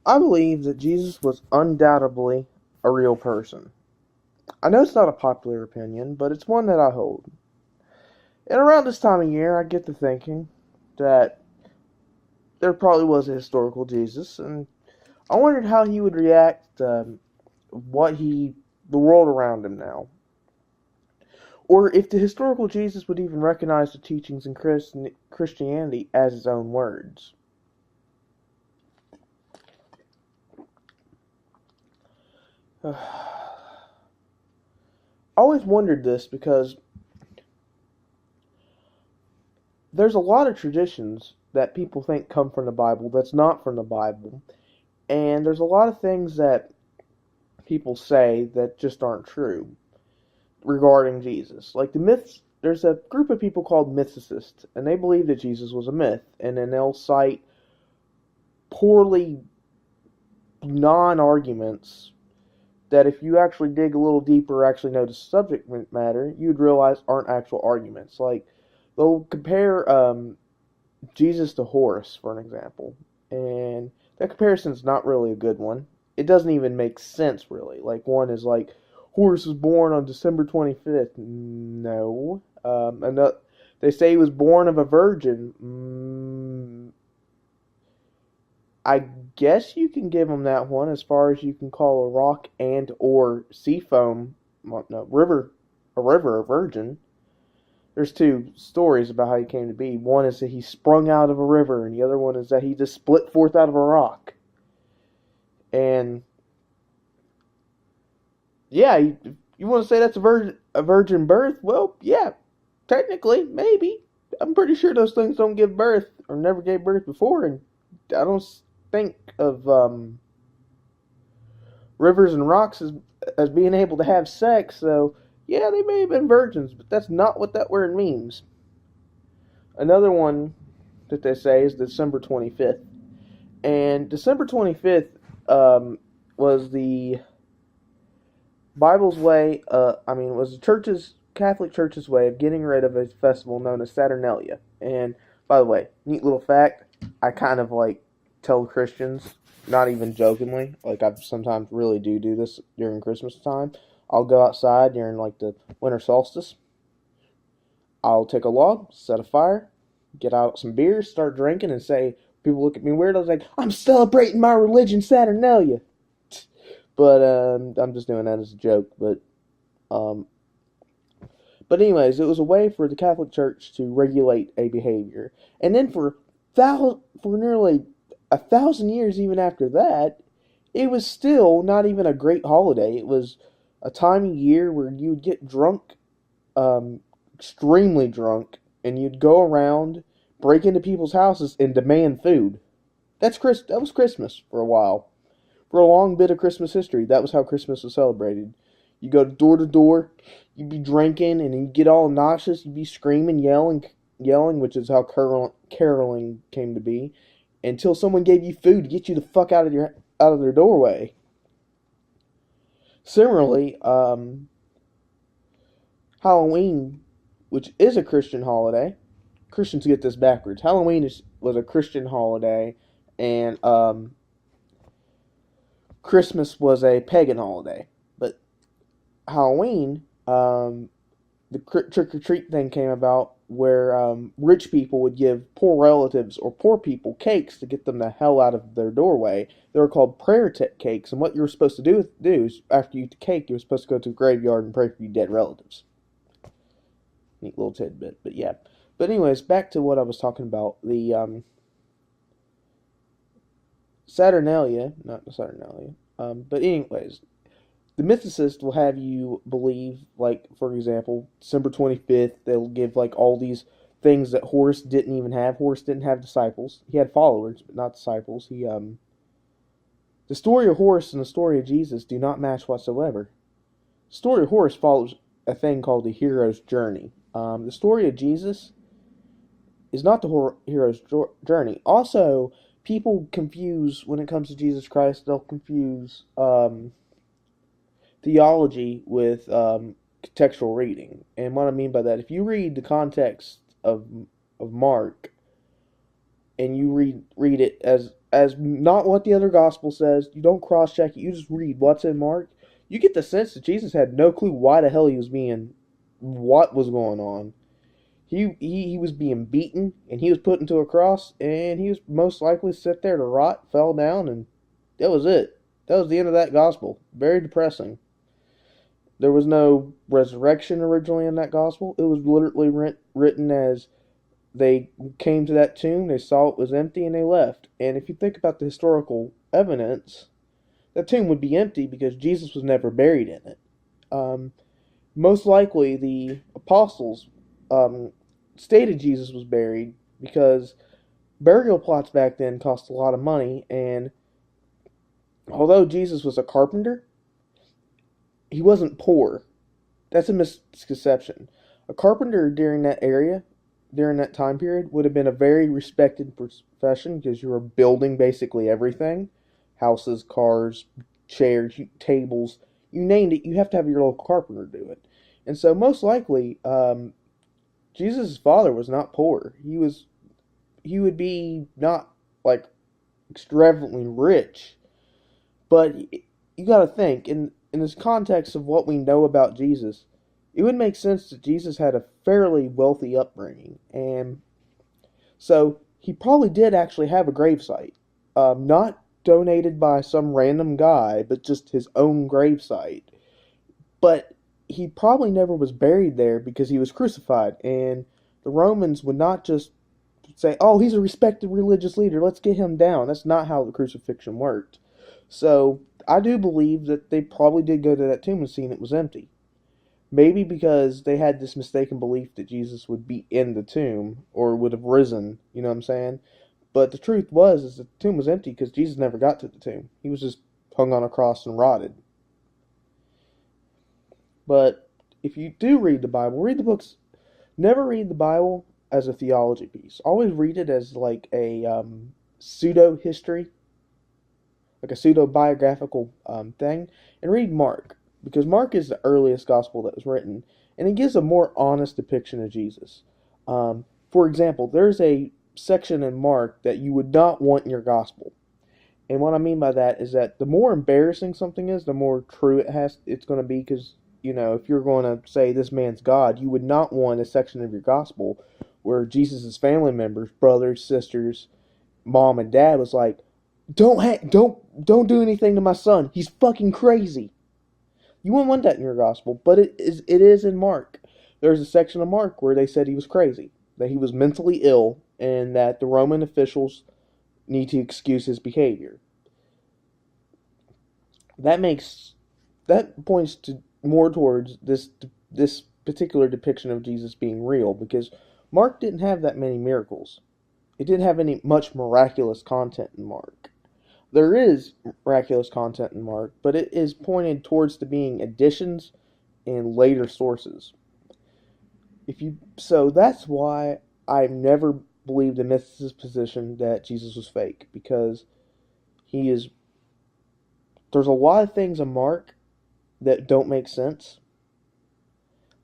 I believe that Jesus was undoubtedly a real person. I know it's not a popular opinion, but it's one that I hold. And around this time of year, I get to thinking that there probably was a historical Jesus, and I wondered how he would react to the world around him now. Or if the historical Jesus would even recognize the teachings in Christianity as his own words. I always wondered this because there's a lot of traditions that people think come from the Bible that's not from the Bible. And there's a lot of things that people say that just aren't true regarding Jesus. Like the myths, there's a group of people called mythicists, and they believe that Jesus was a myth. And then they'll cite poorly non arguments that if you actually dig a little deeper, actually know the subject matter, you'd realize aren't actual arguments. Like they'll compare Jesus to Horus, for an example, and that comparison's not really a good one. It doesn't even make sense, really. Like one is like Horus was born on December 25th. No, they say he was born of a virgin. I guess you can give them that one as far as you can call a rock and or sea foam, no, a river a virgin. There's two stories about how he came to be. One is that he sprung out of a river, and the other one is that he just split forth out of a rock. And yeah, you want to say that's a virgin birth? Well, yeah, technically, maybe. I'm pretty sure those things don't give birth or never gave birth before, and I don't think of rivers and rocks as being able to have sex. So yeah, they may have been virgins, but that's not what that word means. Another one that they say is December 25th. And December 25th was the Bible's way, was the Catholic Church's way of getting rid of a festival known as Saturnalia. And by the way, neat little fact, I kind of like tell Christians, not even jokingly, like I sometimes really do this during Christmas time. I'll go outside during like the winter solstice. I'll take a log, set a fire, get out some beers, start drinking, and say, people look at me weird. I was like, I'm celebrating my religion, Saturnalia. But I'm just doing that as a joke. Um, but anyways, it was a way for the Catholic Church to regulate a behavior, and then for nearly 1,000 years, even after that, it was still not even a great holiday. It was a time of year where you would get drunk, extremely drunk, and you'd go around, break into people's houses, and demand food. That was Christmas for a while. For a long bit of Christmas history, that was how Christmas was celebrated. You go door to door, you'd be drinking, and you'd get all nauseous. You'd be screaming, yelling, which is how caroling came to be, until someone gave you food to get you the fuck out of their doorway. Similarly, Halloween, which is a Christian holiday, Christians get this backwards. Was a Christian holiday, and Christmas was a pagan holiday. But Halloween, the trick or treat thing came about where rich people would give poor relatives or poor people cakes to get them the hell out of their doorway. They were called prayer cakes, and what you were supposed to do is after you eat the cake, you were supposed to go to the graveyard and pray for your dead relatives. Neat little tidbit, but yeah. But anyways, back to what I was talking about. The Saturnalia, not the Saturnalia. But anyways, the mythicists will have you believe, like, for example, December 25th, they'll give, like, all these things that Horus didn't even have. Horus didn't have disciples. He had followers, but not disciples. The story of Horus and the story of Jesus do not match whatsoever. The story of Horus follows a thing called the hero's journey. The story of Jesus is not the hero's journey. Also, people confuse, when it comes to Jesus Christ, they'll confuse theology with contextual reading. And what I mean by that, if you read the context of Mark and you read it as as not what the other gospel says. You don't cross check it. You just read what's in Mark. You get the sense that Jesus had no clue why the hell he was being, what was going on. He was being beaten and he was put into a cross and he was most likely sit there to rot, fell down, and that was it. That was the end of that gospel. Very depressing. There was no resurrection originally in that gospel. It was literally written as they came to that tomb, they saw it was empty, and they left. And if you think about the historical evidence, that tomb would be empty because Jesus was never buried in it. Most likely, the apostles stated Jesus was buried because burial plots back then cost a lot of money, and although Jesus was a carpenter, he wasn't poor. That's a misconception. A carpenter during that area, during that time period, would have been a very respected profession because you were building basically everything. Houses, cars, chairs, tables, you named it, you have to have your local carpenter do it. And so most likely, Jesus' father was not poor. He would be not like extravagantly rich, but you got to think in this context of what we know about Jesus, it would make sense that Jesus had a fairly wealthy upbringing, and so he probably did actually have a gravesite, not donated by some random guy, but just his own gravesite. But he probably never was buried there because he was crucified, and the Romans would not just say, "Oh, he's a respected religious leader, let's get him down." That's not how the crucifixion worked. So I do believe that they probably did go to that tomb and seen it was empty. Maybe because they had this mistaken belief that Jesus would be in the tomb or would have risen, you know what I'm saying? But the truth was is that the tomb was empty because Jesus never got to the tomb. He was just hung on a cross and rotted. But if you do read the Bible, read the books. Never read the Bible as a theology piece. Always read it as like a pseudo history, like a pseudo biographical thing, and read Mark because Mark is the earliest gospel that was written, and it gives a more honest depiction of Jesus. For example, there's a section in Mark that you would not want in your gospel. And what I mean by that is that the more embarrassing something is, the more true it's going to be because, you know, if you're going to say this man's God, you would not want a section of your gospel where Jesus' family members, brothers, sisters, mom and dad was like, don't do anything to my son. He's fucking crazy. You wouldn't want that in your gospel, but it is in Mark. There's a section of Mark where they said he was crazy, that he was mentally ill, and that the Roman officials need to excuse his behavior. That points to more towards this particular depiction of Jesus being real, because Mark didn't have that many miracles. It didn't have much miraculous content in Mark. There is miraculous content in Mark, but it is pointed towards to being additions and later sources. So that's why I've never believed in mythicist position that Jesus was fake, because there's a lot of things in Mark that don't make sense.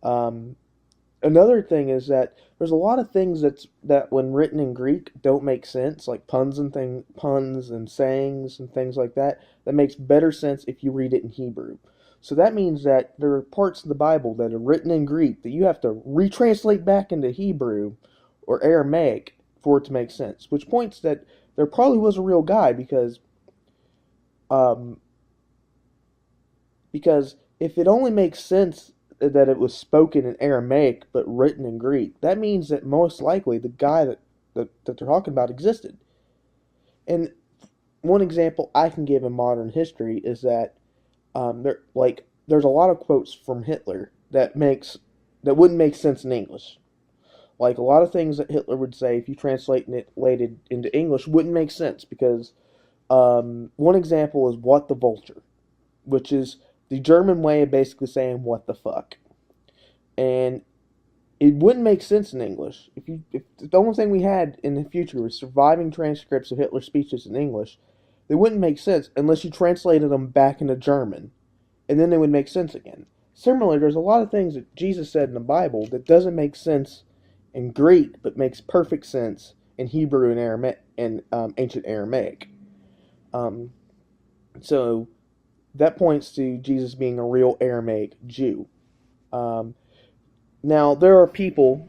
Another thing is that there's a lot of things that when written in Greek don't make sense, like puns and sayings and things like that makes better sense if you read it in Hebrew. So that means that there are parts of the Bible that are written in Greek that you have to retranslate back into Hebrew or Aramaic for it to make sense, which points that there probably was a real guy because if it only makes sense that it was spoken in Aramaic but written in Greek, that means that most likely the guy that they're talking about existed. And one example I can give in modern history is that there's a lot of quotes from Hitler that wouldn't make sense in English. Like a lot of things that Hitler would say, if you translate it into English, wouldn't make sense because one example is "what the vulture," which is the German way of basically saying "what the fuck," and it wouldn't make sense in English. If the only thing we had in the future was surviving transcripts of Hitler's speeches in English, they wouldn't make sense unless you translated them back into German, and then they would make sense again. Similarly, there's a lot of things that Jesus said in the Bible that doesn't make sense in Greek, but makes perfect sense in Hebrew and Aramaic and ancient Aramaic. Um, so that points to Jesus being a real Aramaic Jew. Um, Now, there are people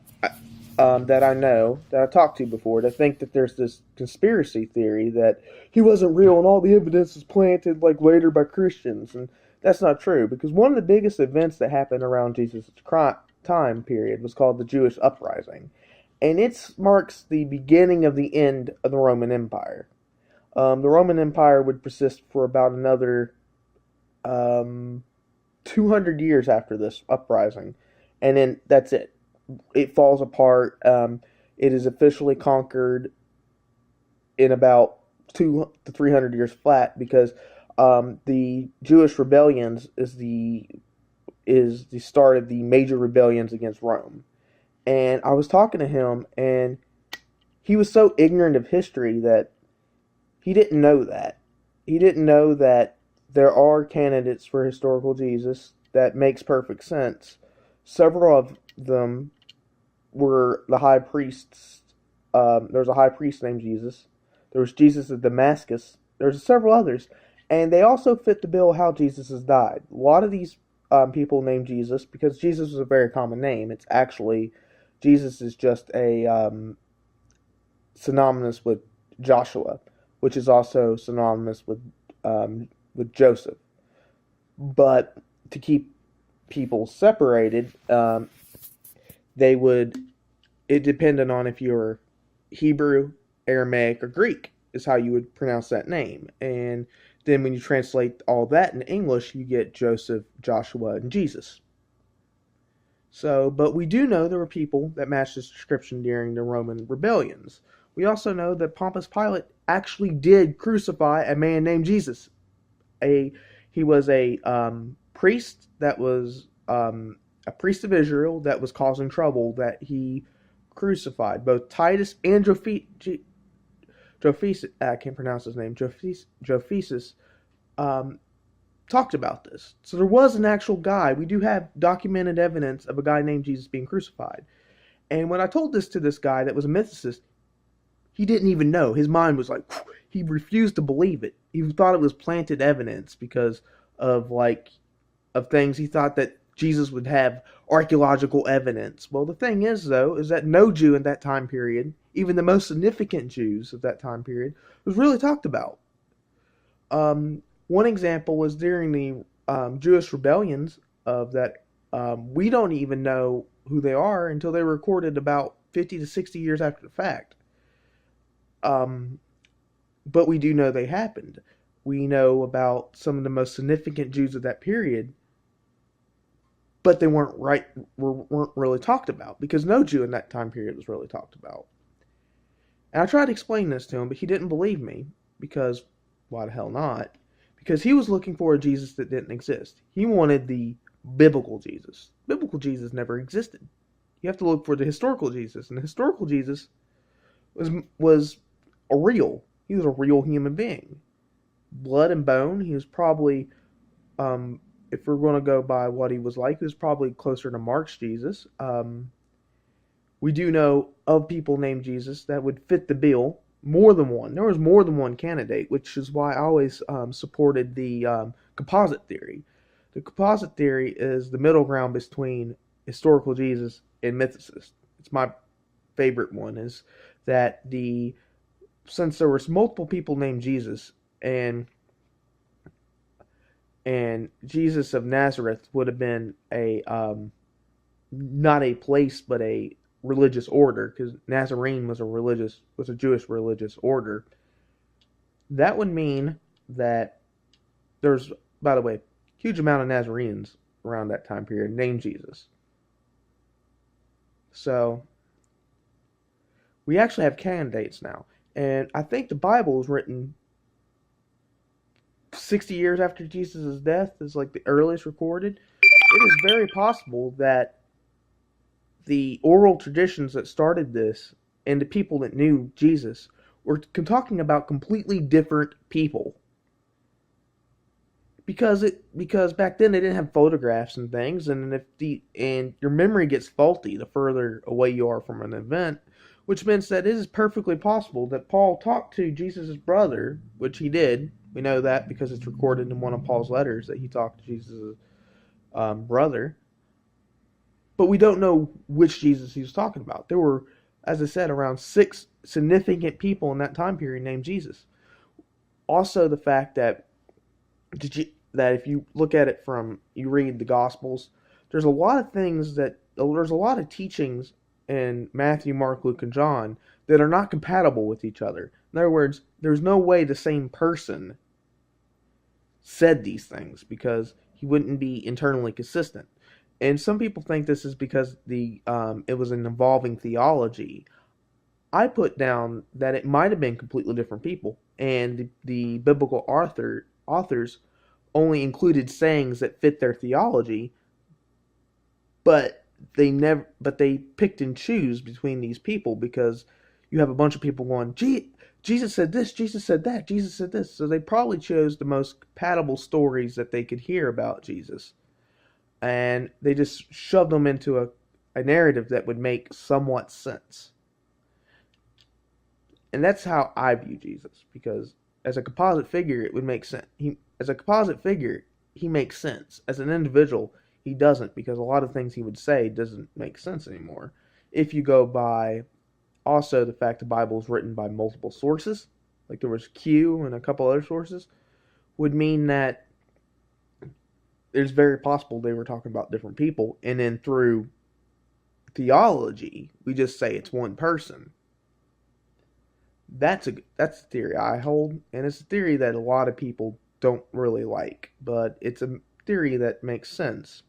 that I know, that I talked to before, that think that there's this conspiracy theory that he wasn't real and all the evidence is planted like later by Christians. And that's not true, because one of the biggest events that happened around Jesus' time period was called the Jewish Uprising. And it marks the beginning of the end of the Roman Empire. The Roman Empire would persist for about another um, 200 years after this uprising. And then that's it. It falls apart. It is officially conquered in about 2 to 300 years flat because the Jewish rebellions is the start of the major rebellions against Rome. And I was talking to him, and he was so ignorant of history that he didn't know that. He didn't know that there are candidates for historical Jesus that makes perfect sense. Several of them were the high priests. There was a high priest named Jesus. There was Jesus of Damascus. There's several others, and they also fit the bill of how Jesus has died. A lot of these people named Jesus because Jesus was a very common name. It's actually Jesus is just a synonymous with Joshua, which is also synonymous with Joseph. But to keep people separated, they would it depended on if you're Hebrew, Aramaic, or Greek is how you would pronounce that name. And then when you translate all that in English, you get Joseph, Joshua, and Jesus. So, but we do know there were people that matched this description during the Roman rebellions. We also know that Pontius Pilate actually did crucify a man named Jesus. He was a priest that was a priest of Israel that was causing trouble that he crucified. Both Titus and Josephus, I can't pronounce his name, Josephus, talked about this. So there was an actual guy. We do have documented evidence of a guy named Jesus being crucified. And when I told this to this guy that was a mythicist, he didn't even know. His mind was like, he refused to believe it. He thought it was planted evidence because of things. He thought that Jesus would have archaeological evidence. Well, the thing is, though, is that no Jew in that time period, even the most significant Jews of that time period, was really talked about. One example was during the Jewish rebellions of that. We don't even know who they are until they were recorded about 50 to 60 years after the fact. But we do know they happened. We know about some of the most significant Jews of that period, but they weren't really talked about because no Jew in that time period was really talked about. And I tried to explain this to him, but he didn't believe me because why the hell not? Because he was looking for a Jesus that didn't exist. He wanted the biblical Jesus. Biblical Jesus never existed. You have to look for the historical Jesus, and the historical Jesus was a real. He was a real human being, blood and bone. He was probably, if we're going to go by what he was like, he was probably closer to Mark's Jesus. We do know of people named Jesus that would fit the bill. More than one. There was more than one candidate, which is why I always supported the composite theory. The composite theory is the middle ground between historical Jesus and mythicist. It's my favorite one. Is that since there was multiple people named Jesus, and Jesus of Nazareth would have been a not a place but a religious order, because Nazarene was a Jewish religious order. That would mean that there's, by the way, a huge amount of Nazarenes around that time period named Jesus. So we actually have candidates now. And I think the Bible was written 60 years after Jesus' death, is like the earliest recorded. It is very possible that the oral traditions that started this and the people that knew Jesus were talking about completely different people. Because back then they didn't have photographs and things, and if your memory gets faulty the further away you are from an event, which means that it is perfectly possible that Paul talked to Jesus' brother, which he did. We know that because it's recorded in one of Paul's letters that he talked to Jesus' brother. But we don't know which Jesus he was talking about. There were, as I said, around 6 significant people in that time period named Jesus. Also, the fact that if you look at it from, you read the Gospels, there's a lot of things there's a lot of teachings in Matthew, Mark, Luke, and John that are not compatible with each other. In other words, there's no way the same person said these things because he wouldn't be internally consistent. And some people think this is because it was an involving theology. I put down that it might have been completely different people, and the biblical authors only included sayings that fit their theology, but they picked and choose between these people because you have a bunch of people going, Jesus said this, Jesus said that, Jesus said this. So they probably chose the most compatible stories that they could hear about Jesus. And they just shoved them into a narrative that would make somewhat sense. And that's how I view Jesus, because as a composite figure, it would make sense. As a composite figure, he makes sense. As an individual, he doesn't, because a lot of things he would say doesn't make sense anymore. If you go by also the fact the Bible is written by multiple sources, like there was Q and a couple other sources, would mean that it's very possible they were talking about different people, and then through theology, we just say it's one person. That's a theory I hold, and it's a theory that a lot of people don't really like, but it's a theory that makes sense.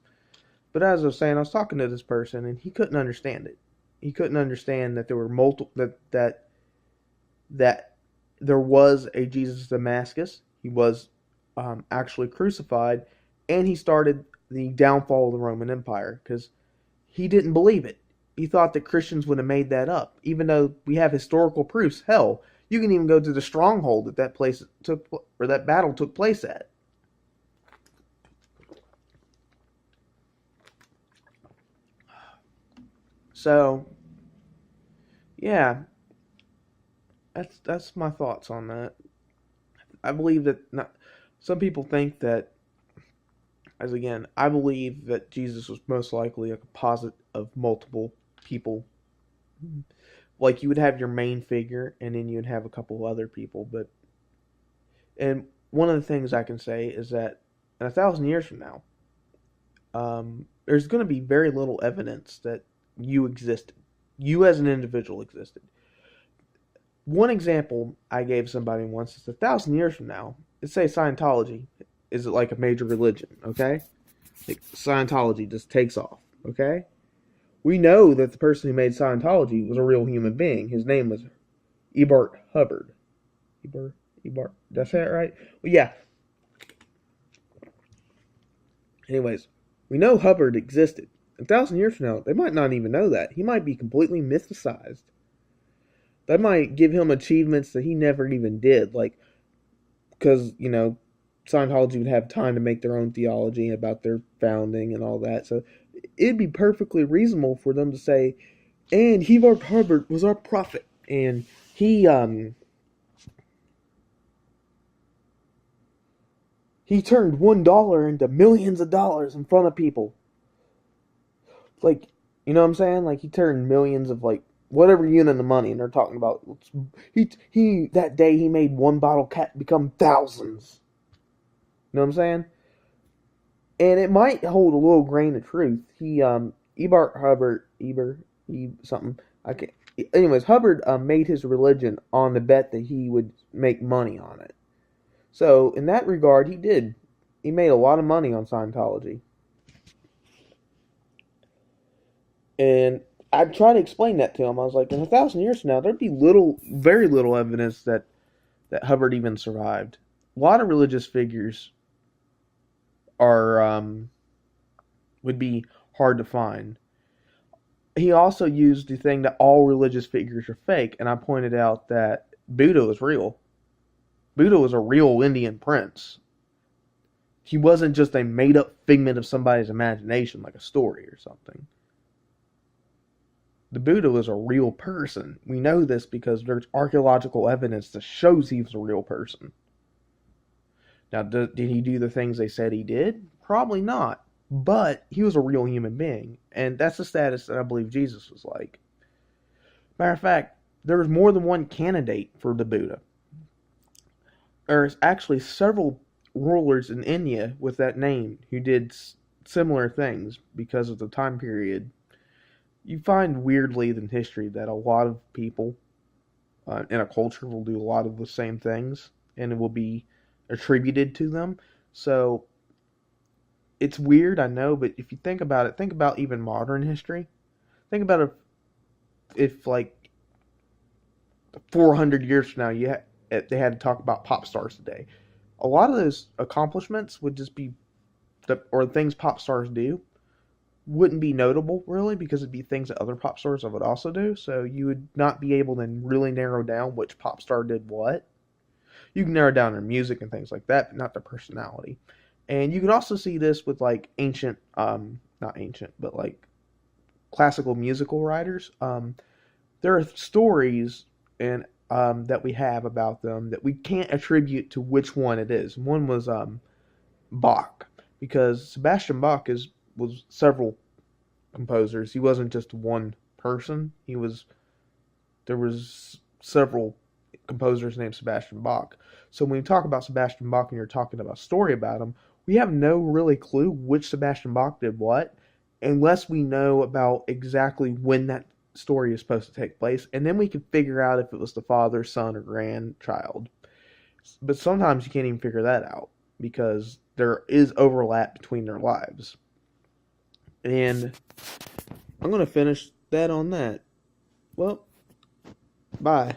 But as I was saying, I was talking to this person, and he couldn't understand it. He couldn't understand that there were multiple that there was a Jesus of Damascus. He was actually crucified, and he started the downfall of the Roman Empire because he didn't believe it. He thought that Christians would have made that up, even though we have historical proofs. Hell, you can even go to the stronghold that battle took place at. So, yeah, that's my thoughts on that. I believe that some people think that, I believe that Jesus was most likely a composite of multiple people. Like, you would have your main figure, and then you'd have a couple other people. And one of the things I can say is that in 1,000 years from now, there's going to be very little evidence that you existed. You as an individual existed. One example I gave somebody once is 1,000 years from now, let's say Scientology is like a major religion, okay? Like Scientology just takes off, okay? We know that the person who made Scientology was a real human being. His name was Ebert Hubbard. Ebert, did I say that right? Well, yeah. Anyways, we know Hubbard existed. 1,000 years from now, they might not even know that. He might be completely mythicized. That might give him achievements that he never even did, like, because, Scientology would have time to make their own theology about their founding and all that. So it'd be perfectly reasonable for them to say, and Hebert Hubbard was our prophet, and he turned $1 into millions of dollars in front of people. Like, you know what I'm saying? Like, he turned millions of, like, whatever unit of money, and they're talking about, he that day he made one bottle cap become thousands. You know what I'm saying? And it might hold a little grain of truth. Something. I can't. Anyways, Hubbard made his religion on the bet that he would make money on it. So, in that regard, he did. He made a lot of money on Scientology. And I tried to explain that to him. I was like, in 1,000 years from now, there'd be very little evidence that Hubbard even survived. A lot of religious figures would be hard to find. He also used the thing that all religious figures are fake, and I pointed out that Buddha was real. Buddha was a real Indian prince. He wasn't just a made-up figment of somebody's imagination, like a story or something. the Buddha was a real person. We know this because there's archaeological evidence that shows he was a real person. Now, did he do the things they said he did? Probably not. But he was a real human being. And that's the status that I believe Jesus was like. Matter of fact, there was more than one candidate for the Buddha. There's actually several rulers in India with that name who did similar things because of the time period. You find weirdly in history that a lot of people in a culture will do a lot of the same things and it will be attributed to them. So it's weird, I know, but if you think about it, think about even modern history. Think about if like 400 years from now they had to talk about pop stars today. A lot of those accomplishments would just be or things pop stars do wouldn't be notable really because it'd be things that other pop stars would also do. So you would not be able to really narrow down which pop star did what. You can narrow down their music and things like that, but not their personality. And you can also see this with like ancient, not ancient, but like classical musical writers. There are stories and that we have about them that we can't attribute to which one it is. One was Bach, because Sebastian Bach was several composers. He wasn't just one person. There was several composers named Sebastian Bach. So when you talk about Sebastian Bach and you're talking about a story about him, we have no really clue which Sebastian Bach did what, unless we know about exactly when that story is supposed to take place, and then we can figure out if it was the father, son, or grandchild. But sometimes you can't even figure that out because there is overlap between their lives. And I'm going to finish that on that. Well, bye.